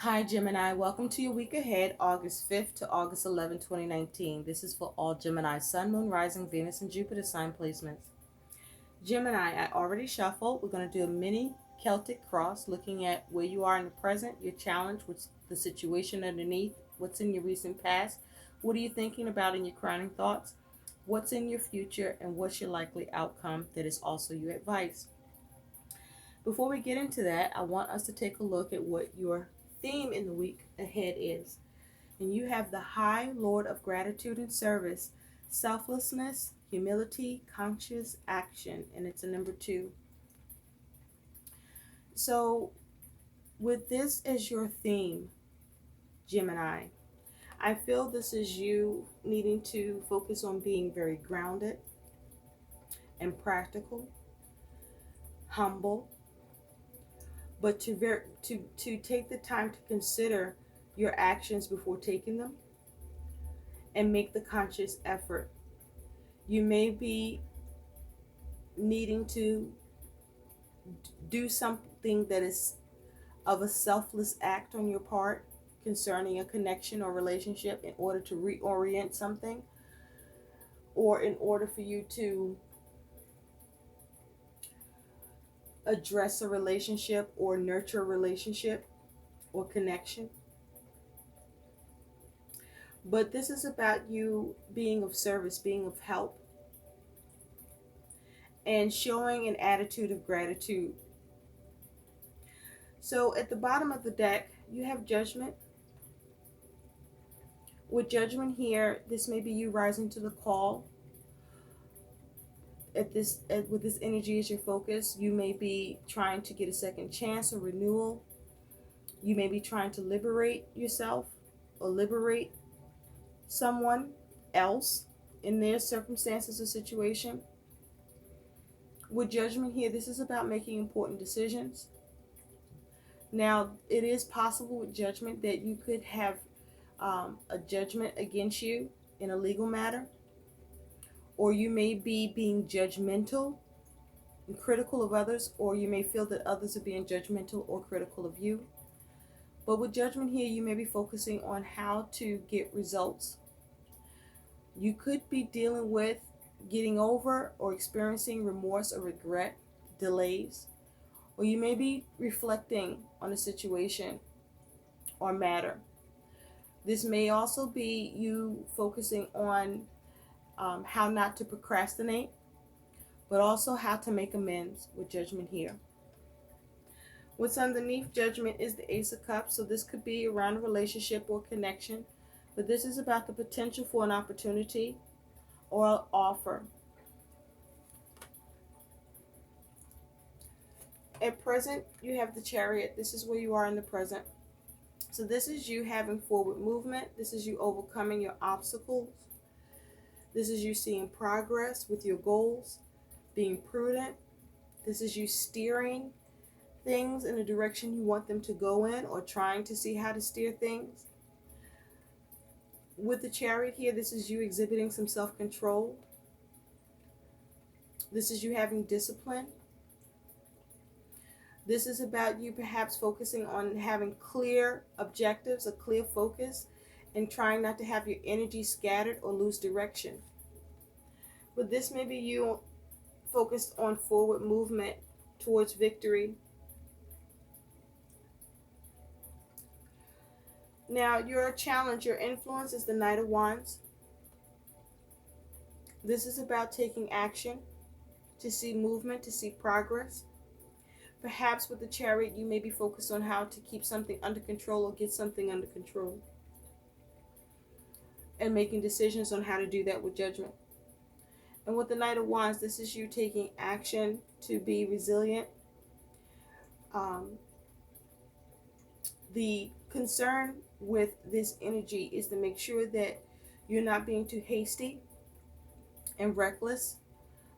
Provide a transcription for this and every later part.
Hi Gemini, welcome to your week ahead, August 5th to August 11th, 2019. This is for all Gemini, Sun, Moon, Rising, Venus, and Jupiter sign placements. Gemini, I already shuffled. We're going to do a mini Celtic cross looking at where you are in the present, your challenge, what's the situation underneath, what's in your recent past, what are you thinking about in your crowning thoughts, what's in your future, and what's your likely outcome that is also your advice. Before we get into that, I want us to take a look at what your theme in the week ahead is. And you have the High Lord of Gratitude and Service, Selflessness, Humility, Conscious Action, and it's a number 2. So, with this as your theme, Gemini, I feel this is you needing to focus on being very grounded and practical, humble, but to take the time to consider your actions before taking them and make the conscious effort. You may be needing to do something that is of a selfless act on your part concerning a connection or relationship in order to reorient something, or in order for you to address a relationship or nurture a relationship or connection. But this is about you being of service, being of help, and showing an attitude of gratitude. So at the bottom of the deck, you have Judgment. With Judgment here, this may be you rising to the call. With this energy as your focus, you may be trying to get a second chance or renewal. You may be trying to liberate yourself or liberate someone else in their circumstances or situation. With Judgment here, this is about making important decisions. Now, it is possible with Judgment that you could have a judgment against you in a legal matter, or you may be being judgmental and critical of others, or you may feel that others are being judgmental or critical of you. But with Judgment here, you may be focusing on how to get results. You could be dealing with getting over or experiencing remorse or regret, delays, or you may be reflecting on a situation or matter. This may also be you focusing on how not to procrastinate, but also how to make amends with Judgment here. What's underneath Judgment is the Ace of Cups, so this could be around a relationship or connection, but this is about the potential for an opportunity or an offer. At present, you have the Chariot. This is where you are in the present. So this is you having forward movement. This is you overcoming your obstacles. This is you seeing progress with your goals, being prudent. This is you steering things in the direction you want them to go in, or trying to see how to steer things. With the Chariot here, this is you exhibiting some self-control. This is you having discipline. This is about you perhaps focusing on having clear objectives, a clear focus, and trying not to have your energy scattered or lose direction. But this may be you focused on forward movement towards victory. Now, your challenge, your influence is the Knight of Wands. This is about taking action to see movement, to see progress. Perhaps with the Chariot, you may be focused on how to keep something under control or get something under control, and making decisions on how to do that with Judgment. And with the Knight of Wands, this is you taking action to be resilient. The concern with this energy is to make sure that you're not being too hasty and reckless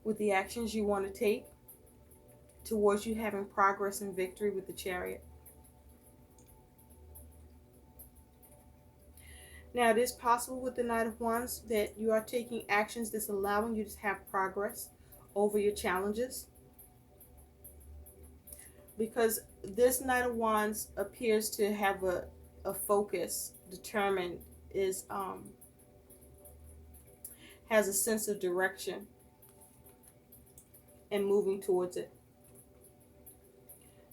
with the actions you want to take towards you having progress and victory with the Chariot. Now, it is possible with the Knight of Wands that you are taking actions that's allowing you to have progress over your challenges. because this Knight of Wands appears to have a focus, determined, is has a sense of direction and moving towards it.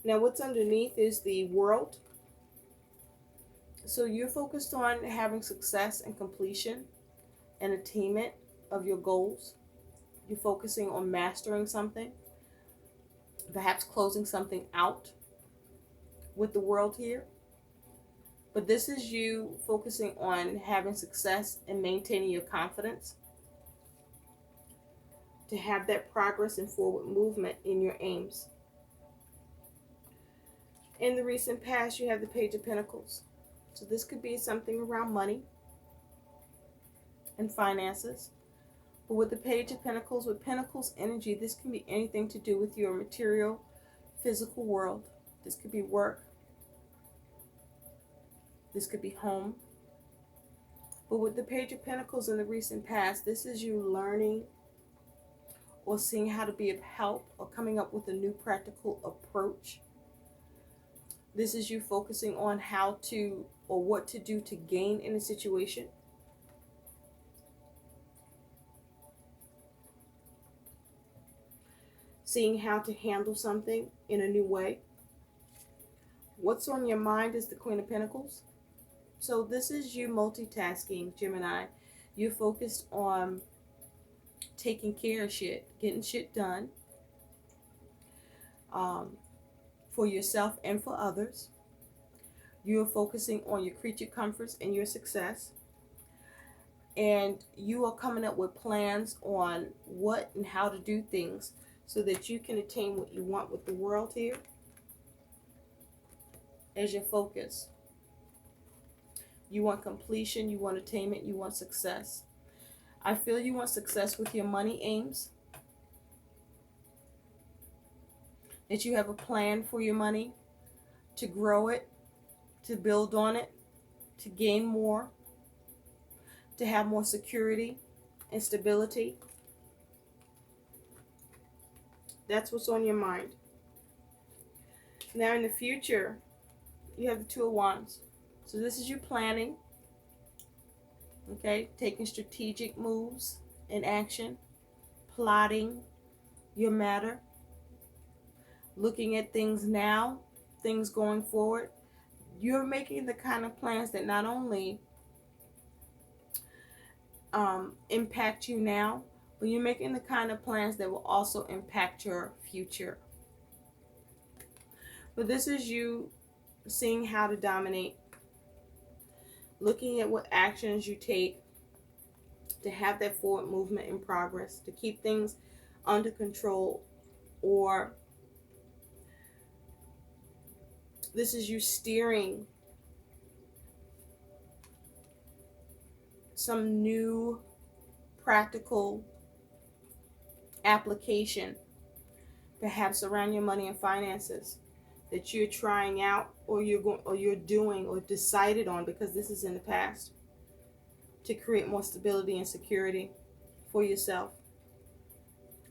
Now what's underneath is the World. So you're focused on having success and completion and attainment of your goals. You're focusing on mastering something, perhaps closing something out with the World here. But this is you focusing on having success and maintaining your confidence, to have that progress and forward movement in your aims. In the recent past, you have the Page of Pentacles. So this could be something around money and finances. But with the Page of Pentacles, with Pentacles energy, this can be anything to do with your material, physical world. This could be work. This could be home. But with the Page of Pentacles in the recent past, this is you learning or seeing how to be of help or coming up with a new practical approach. This is you focusing on how to or what to do to gain in a situation. Seeing how to handle something in a new way. What's on your mind is the Queen of Pentacles. So this is you multitasking, Gemini. You're focused on taking care of shit, getting shit done for yourself and for others. You're focusing on your creature comforts and your success. And you are coming up with plans on what and how to do things so that you can attain what you want with the World here as your focus. You want completion, you want attainment, you want success. I feel you want success with your money aims. That you have a plan for your money, to grow it, to build on it, to gain more, to have more security and stability. That's what's on your mind. Now in the future, you have the Two of Wands. So this is you planning, okay, taking strategic moves in action, plotting your matter, looking at things now, things going forward. You're making the kind of plans that not only impact you now, but you're making the kind of plans that will also impact your future. But this is you seeing how to dominate, looking at what actions you take to have that forward movement in progress, to keep things under control, or this is you steering some new practical application, perhaps around your money and finances, that you're trying out or you're doing or decided on, because this is in the past, to create more stability and security for yourself.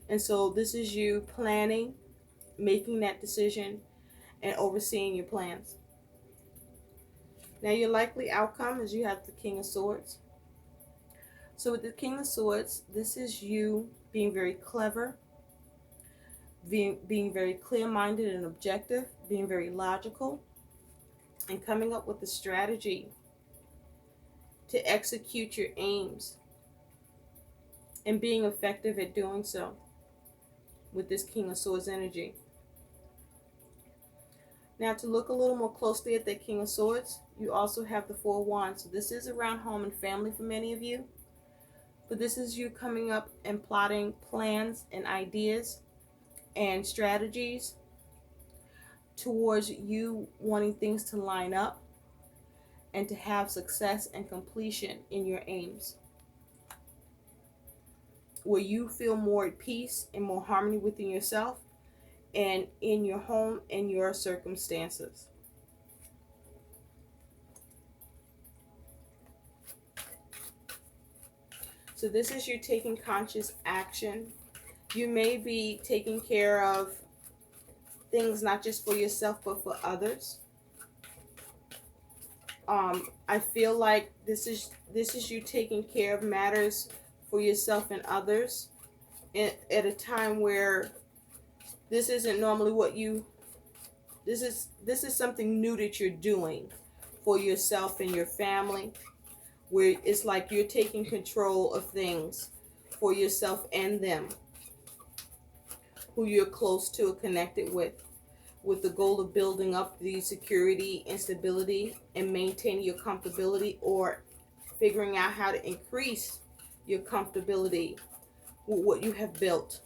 And so this is you planning, making that decision, and overseeing your plans. Now your likely outcome is you have the King of Swords. So with the King of Swords, this is you being very clever, being very clear-minded and objective, being very logical, and coming up with a strategy to execute your aims, and being effective at doing so with this King of Swords energy. Now to look a little more closely at that King of Swords, you also have the Four of Wands. So this is around home and family for many of you. But this is you coming up and plotting plans and ideas and strategies towards you wanting things to line up and to have success and completion in your aims, where you feel more at peace and more harmony within yourself and in your home and your circumstances. So this is you taking conscious action. You may be taking care of things not just for yourself but for others. I feel like this is you taking care of matters for yourself and others at a time where this isn't normally what you this is something new that you're doing for yourself and your family, where it's like you're taking control of things for yourself and them, who you're close to or connected with the goal of building up the security and stability and maintaining your comfortability, or figuring out how to increase your comfortability with what you have built.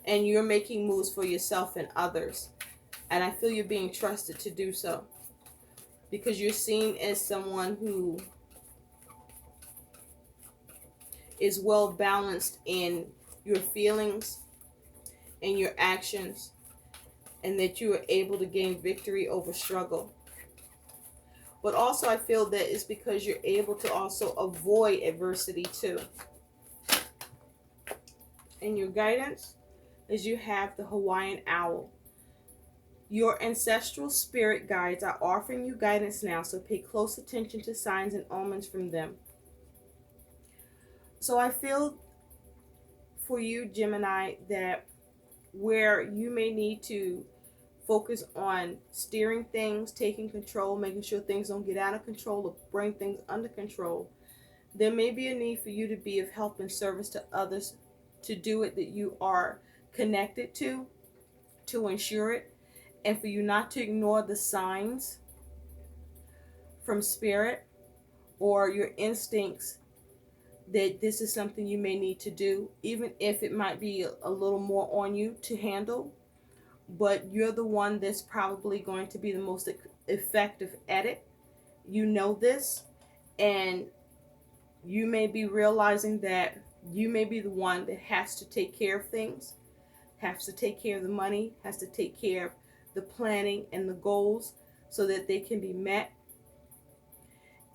And you're making moves for yourself and others. And I feel you're being trusted to do so, because you're seen as someone who is well balanced in your feelings and your actions, and that you are able to gain victory over struggle. But also I feel that it's because you're able to also avoid adversity too. And your guidance is you have the Hawaiian owl. Your ancestral spirit guides are offering you guidance now, so pay close attention to signs and omens from them. So I feel for you, Gemini, that where you may need to focus on steering things, taking control, making sure things don't get out of control or bring things under control, there may be a need for you to be of help and service to others, to do it that you are connected to ensure it, and for you not to ignore the signs from spirit or your instincts that this is something you may need to do, even if it might be a little more on you to handle. But you're the one that's probably going to be the most effective at it. You know this, and you may be realizing that you may be the one that has to take care of things, has to take care of the money, has to take care of the planning and the goals so that they can be met.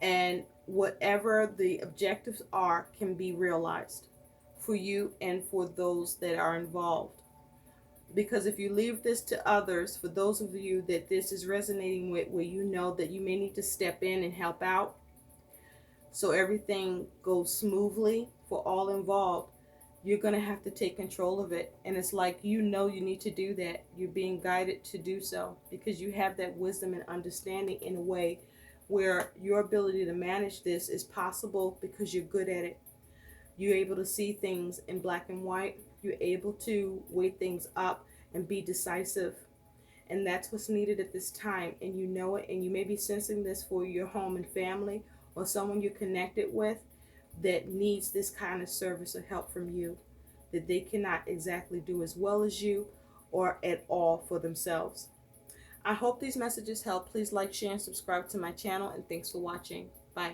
And whatever the objectives are can be realized for you and for those that are involved. Because if you leave this to others, for those of you that this is resonating with, where you know that you may need to step in and help out so everything goes smoothly for all involved, you're going to have to take control of it. And it's like, you know, you need to do that. You're being guided to do so because you have that wisdom and understanding in a way where your ability to manage this is possible because you're good at it. You're able to see things in black and white. You're able to weigh things up and be decisive. And that's what's needed at this time. And you know it. And you may be sensing this for your home and family or someone you're connected with that needs this kind of service or help from you, that they cannot exactly do as well as you or at all for themselves. I hope these messages help. Please like, share, and subscribe to my channel. And thanks for watching. Bye.